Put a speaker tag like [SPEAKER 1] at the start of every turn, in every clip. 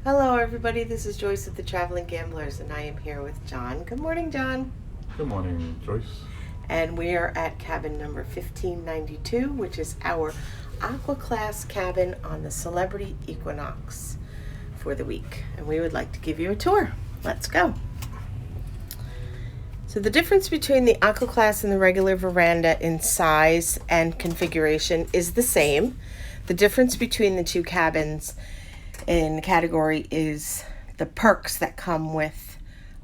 [SPEAKER 1] Hello everybody, this is Joyce of the Traveling Gamblers and I am here with John. Good morning, John.
[SPEAKER 2] Good morning, Joyce.
[SPEAKER 1] And we are at cabin number 1592, which is our Aqua Class cabin on the Celebrity Equinox for the week. And we would like to give you a tour. Let's go. So the difference between the Aqua Class and the regular Veranda in size and configuration is the same. The difference between the two cabins in category is the perks that come with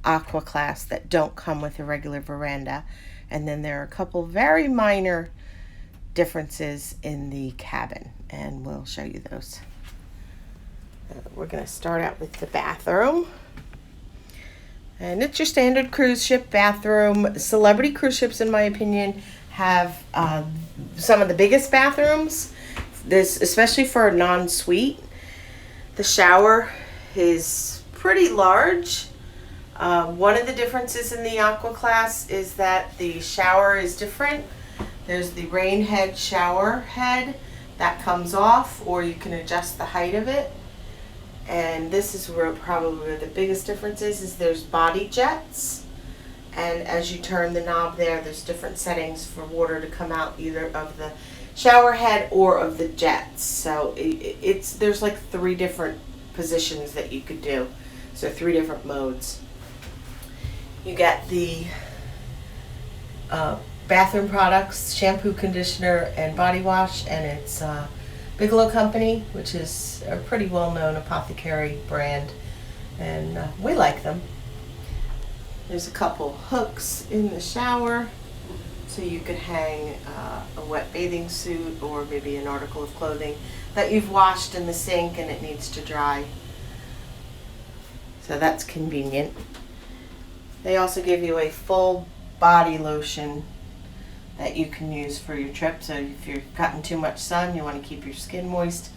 [SPEAKER 1] Aqua Class that don't come with a regular Veranda. And then there are a couple very minor differences in the cabin, and we'll show you those. We're going to start out with the bathroom. And it's your standard cruise ship bathroom. Celebrity cruise ships, in my opinion, have some of the biggest bathrooms. This, especially for a non-suite. The shower is pretty large. One of the differences in the Aqua Class is that the shower is different. There's the rain head shower head that comes off, or you can adjust the height of it. And this is where probably the biggest difference is there's body jets. And as you turn the knob there's different settings for water to come out either of the shower head or of the jets. So there's like 3 different positions that you could do. So 3 different modes. You get the bathroom products, shampoo, conditioner, and body wash, and it's Bigelow Company, which is a pretty well-known apothecary brand, and we like them. There's a couple hooks in the shower, so you could hang a wet bathing suit or maybe an article of clothing that you've washed in the sink and it needs to dry. So that's convenient. They also give you a full body lotion that you can use for your trip. So if you've gotten too much sun, you want to keep your skin moist.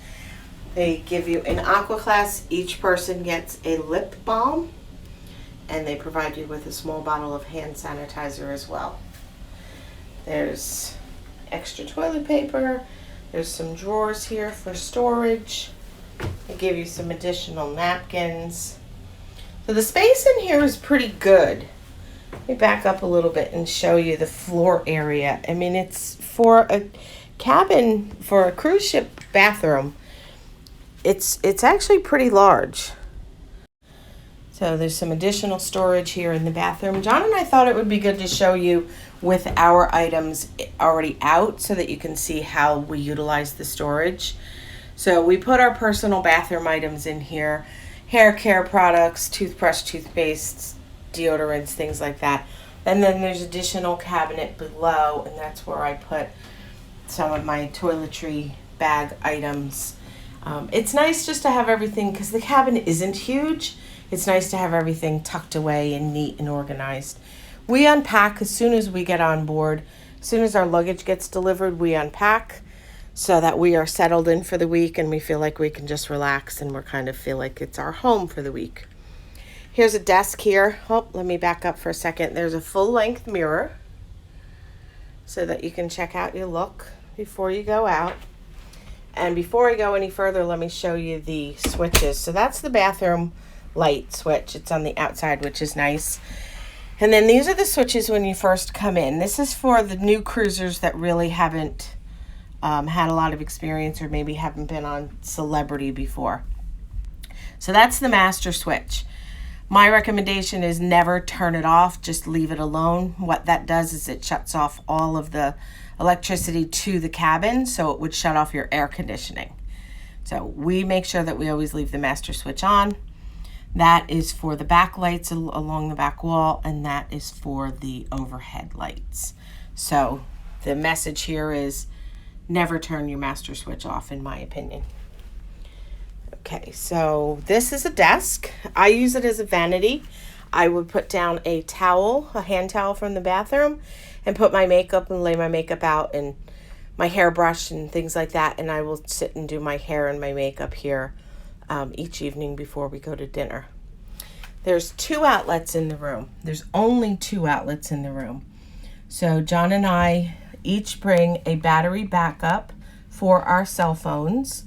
[SPEAKER 1] They give you, in Aqua Class, each person gets a lip balm, and they provide you with a small bottle of hand sanitizer as well. There's extra toilet paper. There's some drawers here for storage. They give you some additional napkins. So the space in here is pretty good. Let me back up a little bit and show you the floor area. I mean, it's for a cabin, for a cruise ship bathroom, it's actually pretty large. So there's some additional storage here in the bathroom. John and I thought it would be good to show you with our items already out so that you can see how we utilize the storage. So we put our personal bathroom items in here, hair care products, toothbrush, toothpaste, deodorants, things like that. And then there's additional cabinet below, and that's where I put some of my toiletry bag items. It's nice just to have everything, because the cabin isn't huge. It's nice to have everything tucked away and neat and organized. We unpack as soon as we get on board. As soon as our luggage gets delivered, we unpack so that we are settled in for the week and we feel like we can just relax and we kind of feel like it's our home for the week. Here's a desk here. Oh, let me back up for a second. There's a full-length mirror so that you can check out your look before you go out. And before I go any further, let me show you the switches. So that's the bathroom light switch. It's on the outside, which is nice. And then these are the switches when you first come in. This is for the new cruisers that really haven't had a lot of experience or maybe haven't been on Celebrity before. So that's the master switch. My recommendation is never turn it off, just leave it alone. What that does is it shuts off all of the electricity to the cabin, so it would shut off your air conditioning. So we make sure that we always leave the master switch on. That is for the back lights along the back wall, and that is for the overhead lights. So the message here is never turn your master switch off, in my opinion. Okay, so this is a desk. I use it as a vanity. I would put down a towel, a hand towel from the bathroom, and put my makeup and lay my makeup out and my hairbrush and things like that. And I will sit and do my hair and my makeup here each evening before we go to dinner. There's 2 outlets in the room. There's only 2 outlets in the room. So John and I each bring a battery backup for our cell phones,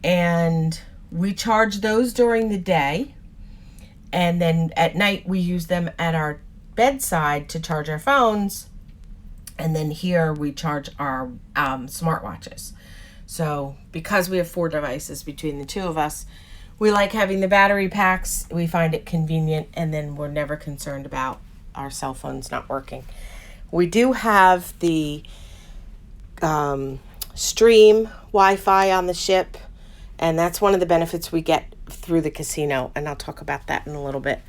[SPEAKER 1] and We charge those during the day, and then at night we use them at our bedside to charge our phones, and then here we charge our smartwatches. So because we have 4 devices between the two of us, we like having the battery packs. We find it convenient, and then we're never concerned about our cell phones not working. We do have the stream Wi-Fi on the ship, and that's one of the benefits we get through the casino, and I'll talk about that in a little bit.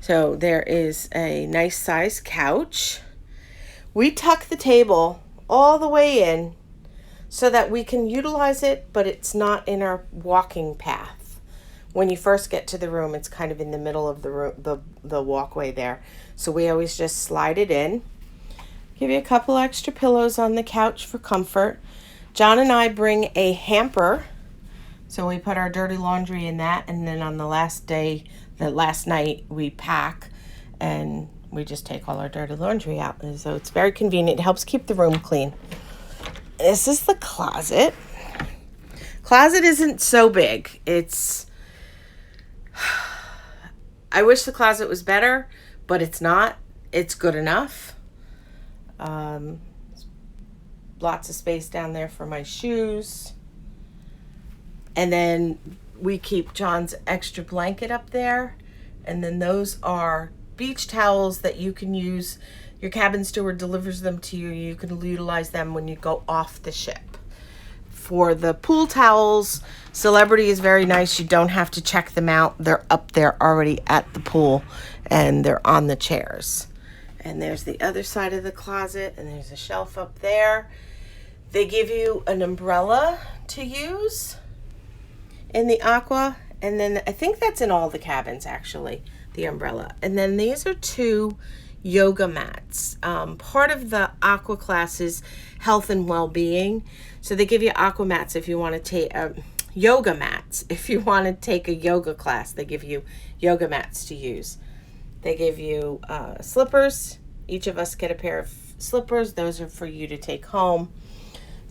[SPEAKER 1] So there is a nice size couch. We tuck the table all the way in so that we can utilize it, but it's not in our walking path. When you first get to the room, it's kind of in the middle of the walkway there. So we always just slide it in. Give you a couple extra pillows on the couch for comfort. Jon and I bring a hamper, so we put our dirty laundry in that, and then on the last night, we pack, and we just take all our dirty laundry out. And so it's very convenient. It helps keep the room clean. This is the closet. Closet isn't so big. I wish the closet was better, but it's not. It's good enough. Lots of space down there for my shoes. And then we keep John's extra blanket up there. And then those are beach towels that you can use. Your cabin steward delivers them to you. You can utilize them when you go off the ship. For the pool towels, Celebrity is very nice. You don't have to check them out. They're up there already at the pool, and they're on the chairs. And there's the other side of the closet, and there's a shelf up there. They give you an umbrella to use in the Aqua, and then I think that's in all the cabins, actually, the umbrella. And then these are 2 yoga mats. Part of the Aqua Class is health and well-being. So they give you aqua mats if you want to take yoga mats. If you want to take a yoga class, they give you yoga mats to use. They give you slippers. Each of us get a pair of slippers. Those are for you to take home.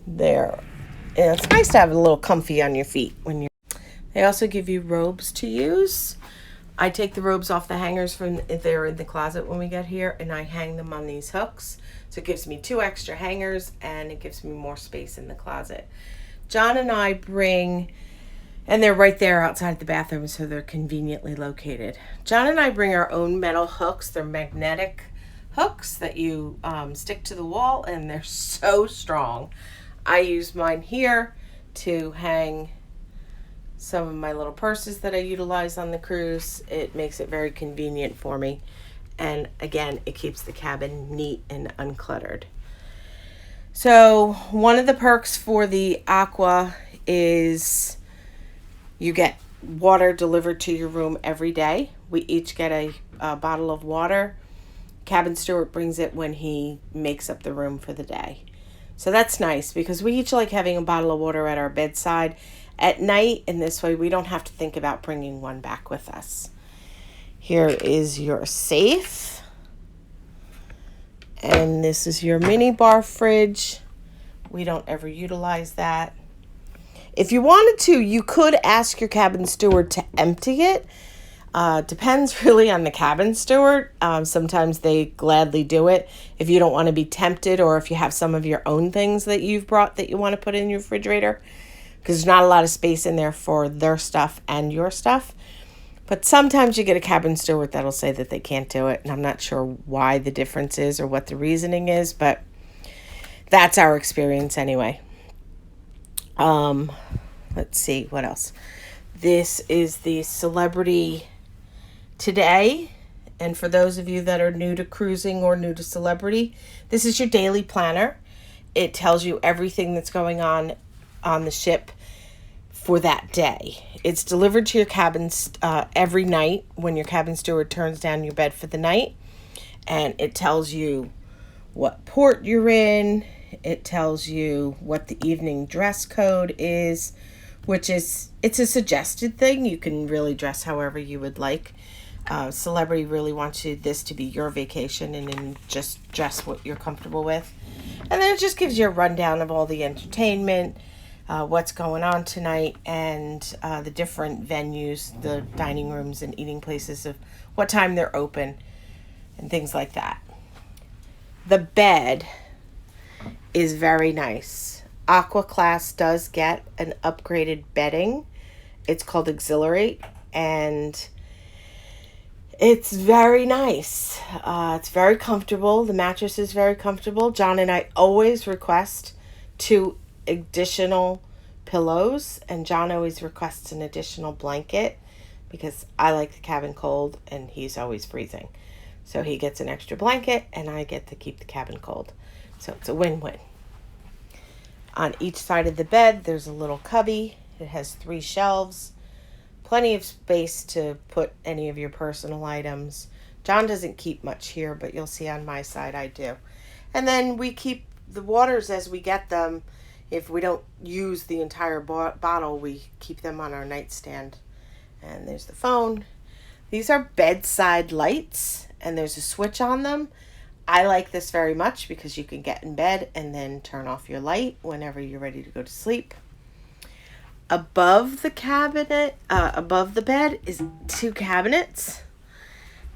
[SPEAKER 1] It's nice to have a little comfy on your feet when you're. They also give you robes to use. I take the robes off the hangers if they're in the closet when we get here, and I hang them on these hooks. So it gives me 2 extra hangers, and it gives me more space in the closet. Jon and I bring, and they're right there outside the bathroom, so they're conveniently located. Jon and I bring our own metal hooks. They're magnetic hooks that you stick to the wall, and they're so strong. I use mine here to hang some of my little purses that I utilize on the cruise. It makes it very convenient for me. And again, it keeps the cabin neat and uncluttered. So one of the perks for the Aqua is you get water delivered to your room every day. We each get a bottle of water. Cabin steward brings it when he makes up the room for the day. So that's nice because we each like having a bottle of water at our bedside at night, and this way we don't have to think about bringing one back with us. Here is your safe, and this is your mini bar fridge. We don't ever utilize that. If you wanted to, you could ask your cabin steward to empty it. Depends really on the cabin steward. Sometimes they gladly do it if you don't want to be tempted, or if you have some of your own things that you've brought that you want to put in your refrigerator, because there's not a lot of space in there for their stuff and your stuff. But sometimes you get a cabin steward that'll say that they can't do it, and I'm not sure why the difference is or what the reasoning is, but that's our experience anyway. Let's see, what else? This is the Celebrity Today, and for those of you that are new to cruising or new to Celebrity, this is your daily planner. It tells you everything that's going on the ship for that day. It's delivered to your cabin every night when your cabin steward turns down your bed for the night, and it tells you what port you're in. It tells you what the evening dress code is, which is, it's a suggested thing. You can really dress however you would like. Celebrity really wants this to be your vacation, and then just dress what you're comfortable with. And then it just gives you a rundown of all the entertainment. what's going on tonight, and the different venues, the dining rooms and eating places, of what time they're open and things like that. The bed is very nice. Aqua Class does get an upgraded bedding. It's called Auxiliary, and it's very nice. It's very comfortable. The mattress is very comfortable. Jon and I always request 2 additional pillows, and Jon always requests an additional blanket because I like the cabin cold and he's always freezing. So he gets an extra blanket and I get to keep the cabin cold. So it's a win-win. On each side of the bed, there's a little cubby. It has 3 shelves. Plenty of space to put any of your personal items. Jon doesn't keep much here, but you'll see on my side I do. And then we keep the waters as we get them. If we don't use the entire bottle, we keep them on our nightstand. And there's the phone. These are bedside lights, and there's a switch on them. I like this very much because you can get in bed and then turn off your light whenever you're ready to go to sleep. Above the cabinet, above the bed is 2 cabinets.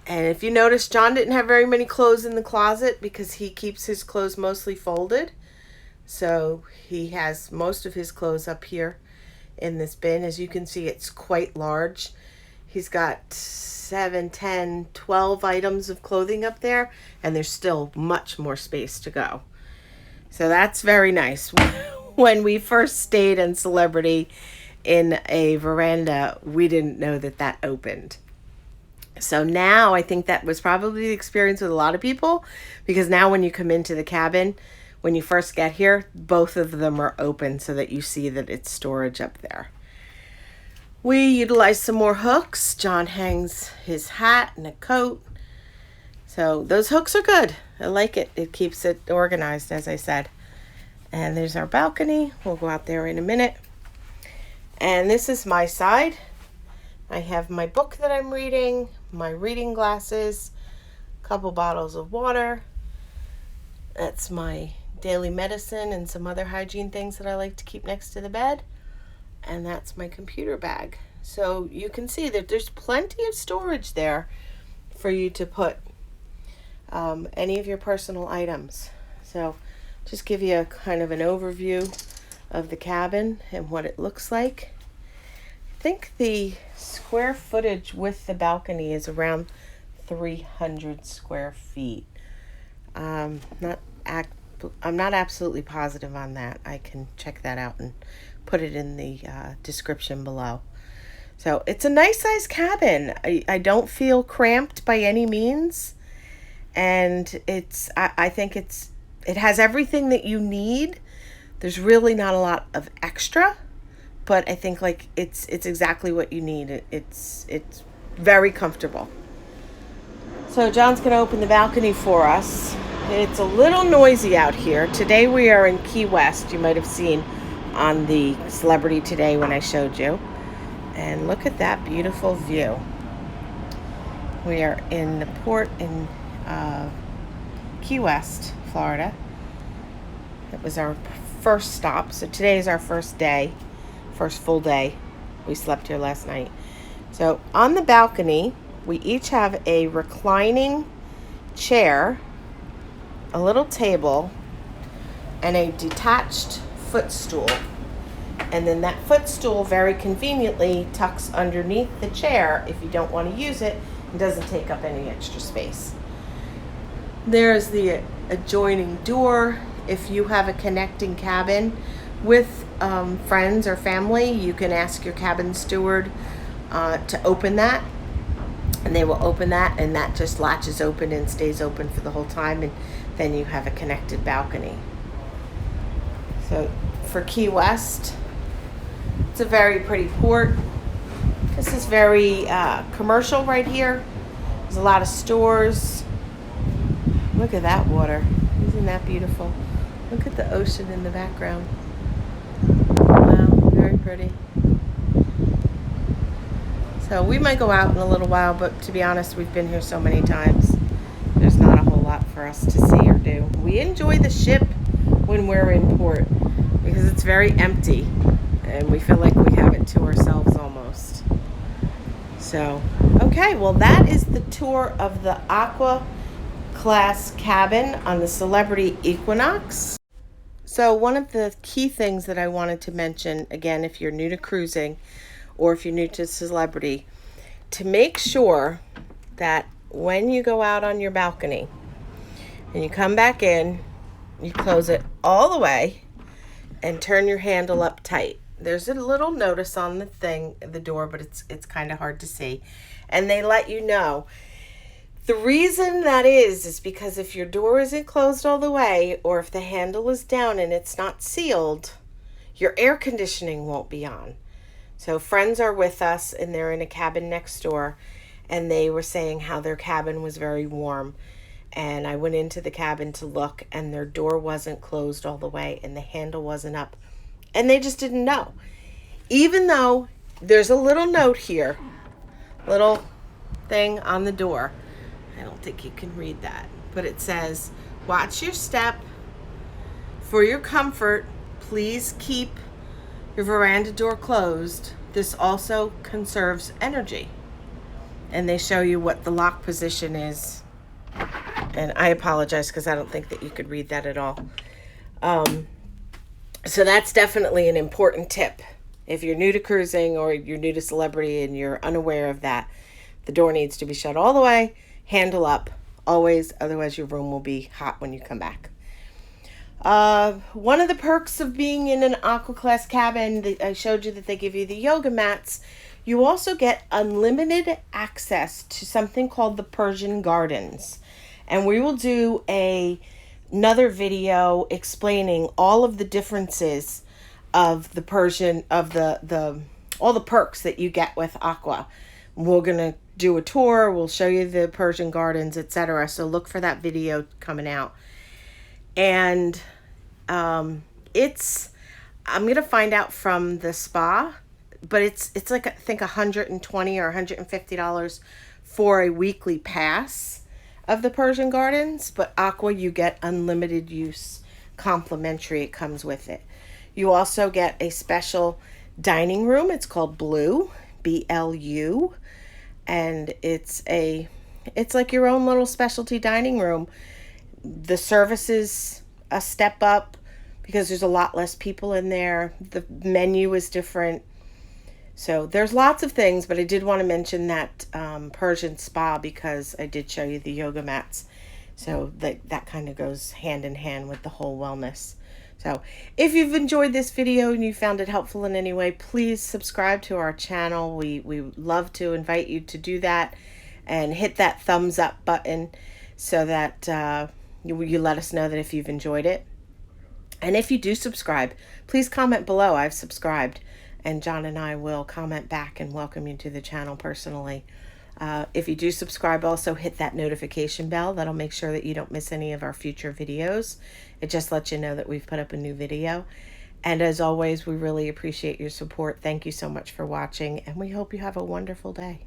[SPEAKER 1] And if you notice, Jon didn't have very many clothes in the closet because he keeps his clothes mostly folded. So he has most of his clothes up here in this bin. As you can see, it's quite large. He's got 7, 10, 12 items of clothing up there, and there's still much more space to go. So that's very nice. When we first stayed in Celebrity in a veranda, we didn't know that opened. So now I think that was probably the experience with a lot of people, because now when you come into the cabin, when you first get here, both of them are open so that you see that it's storage up there. We utilize some more hooks. Jon hangs his hat and a coat. So those hooks are good. I like it. It keeps it organized, as I said. And there's our balcony. We'll go out there in a minute. And this is my side. I have my book that I'm reading, my reading glasses, a couple bottles of water. That's my daily medicine and some other hygiene things that I like to keep next to the bed. And that's my computer bag. So you can see that there's plenty of storage there for you to put any of your personal items. So just give you a kind of an overview of the cabin and what it looks like. I think the square footage with the balcony is around 300 square feet. I'm not absolutely positive on that. I can check that out and put it in the description below. So it's a nice size cabin. I don't feel cramped by any means, and I think it has everything that you need. There's really not a lot of extra, but I think it's exactly what you need. It's very comfortable. So Jon's gonna open the balcony for us. It's a little noisy out here. Today we are in Key West. You might have seen on the Celebrity today when I showed you. And look at that beautiful view. We are in the port in Key West, Florida. It was our first stop. So today is our first full day. We slept here last night. So on the balcony, we each have a reclining chair, a little table, and a detached footstool. And then that footstool very conveniently tucks underneath the chair if you don't want to use it and doesn't take up any extra space. There's the adjoining door. If you have a connecting cabin with friends or family, you can ask your cabin steward to open that, and they will open that, and that just latches open and stays open for the whole time, and then you have a connected balcony. So for Key West, it's a very pretty port. This is very commercial right here. There's a lot of stores. Look at that water. Isn't that beautiful? Look at the ocean in the background. Wow, very pretty. So we might go out in a little while, but to be honest, we've been here so many times. There's not a whole lot for us to see or do. We enjoy the ship when we're in port, because because it's very empty and we feel like we have it to ourselves almost. So, okay, well that is the tour of the Aqua Class cabin on the Celebrity Equinox. So one of the key things that I wanted to mention, again, if you're new to cruising or if you're new to Celebrity, to make sure that when you go out on your balcony and you come back in, you close it all the way and turn your handle up tight. There's a little notice on the door, but it's kind of hard to see. And they let you know. The reason that is because if your door isn't closed all the way, or if the handle is down and it's not sealed, your air conditioning won't be on. So friends are with us and they're in a cabin next door, and they were saying how their cabin was very warm. And I went into the cabin to look, and their door wasn't closed all the way and the handle wasn't up. And they just didn't know. Even though there's a little note here, little thing on the door. I don't think you can read that, but it says, watch your step. For your comfort, please keep your veranda door closed. This also conserves energy. And they show you what the lock position is. And I apologize because I don't think that you could read that at all. So that's definitely an important tip. If you're new to cruising or you're new to Celebrity and you're unaware of that, the door needs to be shut all the way, handle up, always, otherwise your room will be hot when you come back. One of the perks of being in an Aqua Class cabin, I showed you that they give you the yoga mats. You also get unlimited access to something called the Persian Gardens. And we will do another video explaining all of the differences of the Persian, of all the perks that you get with Aqua. We're going to do a tour. We'll show you the Persian Gardens, etc. So look for that video coming out. And I'm going to find out from the spa, but it's like, I think $120 or $150 for a weekly pass of the Persian Gardens. But Aqua, you get unlimited use, complimentary. It comes with it. You also get a special dining room. It's called Blue, BLU. And it's like your own little specialty dining room. The service is a step up because there's a lot less people in there. The menu is different. So there's lots of things, but I did want to mention that Persian spa because I did show you the yoga mats. So that kind of goes hand in hand with the whole wellness. So if you've enjoyed this video and you found it helpful in any way, please subscribe to our channel. We love to invite you to do that and hit that thumbs up button so that you let us know that if you've enjoyed it. And if you do subscribe, please comment below, I've subscribed, and Jon and I will comment back and welcome you to the channel personally. If you do subscribe, also hit that notification bell. That'll make sure that you don't miss any of our future videos. It just lets you know that we've put up a new video. And as always, we really appreciate your support. Thank you so much for watching, and we hope you have a wonderful day.